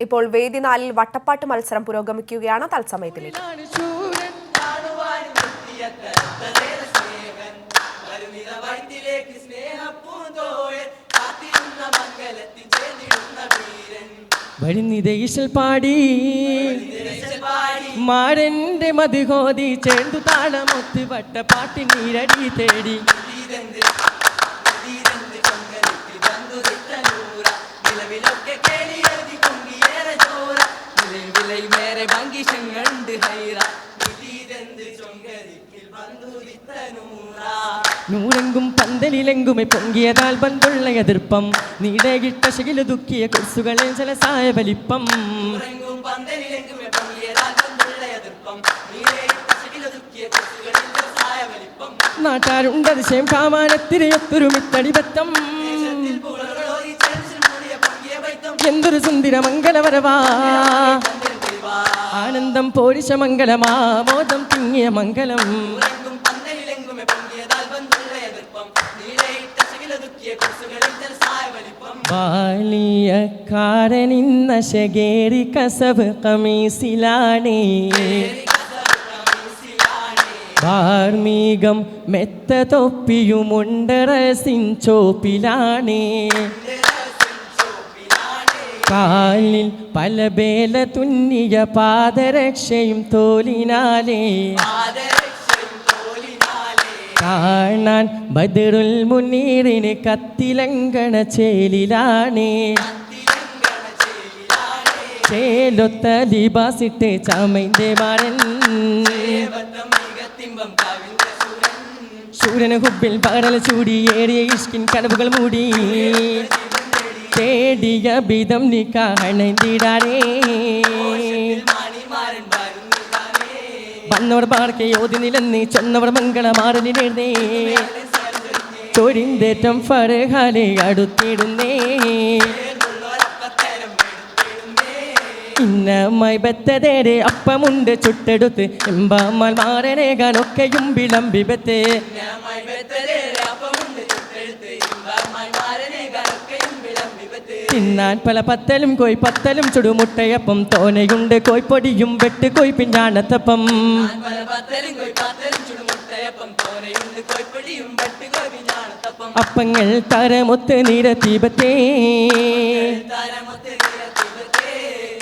ഇപ്പോൾ വേദി 4-ൽ വട്ടപ്പാട്ട് മത്സരം പുരോഗമിക്കുകയാണ്. തത്സമയത്തിലേക്ക് പാടി മാരന്റെ മധുഹോതി ചേർന്നു താളമൊത്ത് വട്ടപ്പാട്ടി നീരടി തേടി നൂലെങ്കും പന്തലിലെങ്കുമെ പൊങ്കിയതാൽ പന്തുള്ള എതിർപ്പം നീടകിട്ട ശകില ദുഃഖിയ കുർസുകളിൽ ജലസായ വലിപ്പം നാട്ടാരുണ്ടതിശയം കാമാനത്തിരയൊത്തൊരുമിത്തടിബത്തം എന്തൊരു സുന്ദര മംഗളവരവാ ആനന്ദം പോരിശ മംഗളമാ മോദം തിങ്ങിയ മംഗളം ബാലിയക്കാരനിന്ന ശകേരി കസവ് കമീസിലാണേ ധാർമ്മികം മെത്ത തൊപ്പിയുമുണ്ടറസിൻ ചോപ്പിലാണേ കാലിൽ പല ബേല തുന്നിയ പാദരക്ഷയും തോലിനാലേ കാണാൻ ബദറുൽ മുനീറിന് കത്തിലങ്കണ ചേലിലാണേ ചേലൊത്ത ലിബാസിട്ട് ചമൈന്റെ മാരൻ ശൂരന് ഹുബിൽ പകടല ചൂടി ഏറിയ ഇഷ്കിൻ കനവുകൾ മൂടി തേടിയ ബിതം നിക്കാണേ വന്നവർ പാർക്കെ യോതി നിലന്ന് ചെന്നവർ മംഗളമാറലിനേ തൊഴിന്തേറ്റം ഫറഹാലെ അടുത്തിടുന്നേ ഇന്നമായി ബത്തതേരെ അപ്പമുണ്ട് ചുട്ടെടുത്ത് എമ്പാമാൽ മാറനേകാനൊക്കെയും വിളമ്പിബത്തെ തിന്നാൻ പല പത്തലും കോയി പത്തലും ചുടുമുട്ടയപ്പം തോനയുണ്ട് കോയ്പൊടിയും വെട്ട് കോയ് പിഞ്ഞാണത്തപ്പം അപ്പങ്ങൾ തരമൊത്ത് നിരത്തിബത്തേ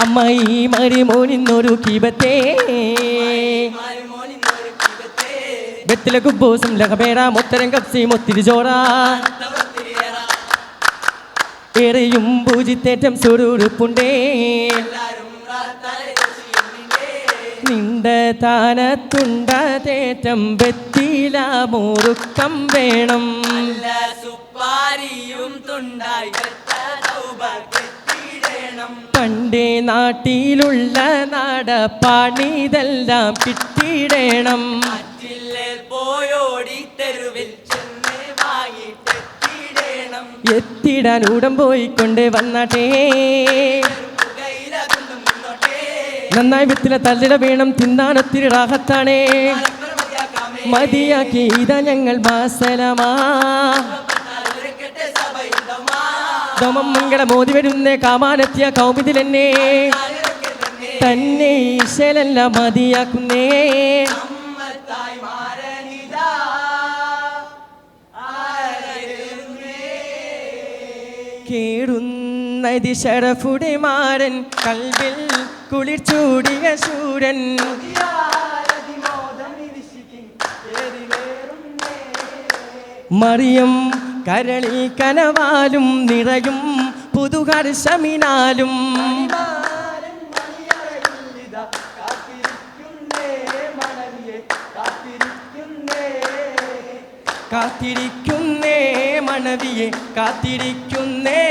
അമ്മായി മരിമോനിന്നൊരു കീബത്തേ വെത്തില കുബോസും ലഹബേറ മൊത്തരം കപ്സി മൊത്തിരി ചോറ ഏറെയും പൂജിത്തേറ്റം സുറുറുപ്പുണ്ടേ നിണ്ട താനത്തുണ്ട തേറ്റം വെത്തില മുറുക്കം വേണം പണ്ടേ നാട്ടിലുള്ള നാടപ്പാണിതെല്ലാം കിട്ടിയിടണം പോയോടി തെരുവിൽ എത്തിടാൻ ഉടം പോയിക്കൊണ്ട് വന്നാട്ടേ നന്നായി വിത്തില തല്ലിട വേണം തിന്നാനൊത്തിരി റാഹത്താണേ മതിയാക്കി ഇതാ ഞങ്ങൾ മാസലമാ ദമം മംഗള മോദി വരുന്നേ കാമാനെത്തിയ കൗമിതിലെന്നെ തന്നെ ഈശലല്ല മതിയാക്കുന്നേ കേറുന്നതി ശരഫുടെ മാരൻ കൽവിൽ കുളിർ ചൂടിയ ശൂരൻ മറിയം കരളിൽ കനവാലും നിറയും പുതുഹർഷമിനാലും കാത്തിരിക്കുന്നേ മണവിയെ കാത്തിരിക്കുന്നേ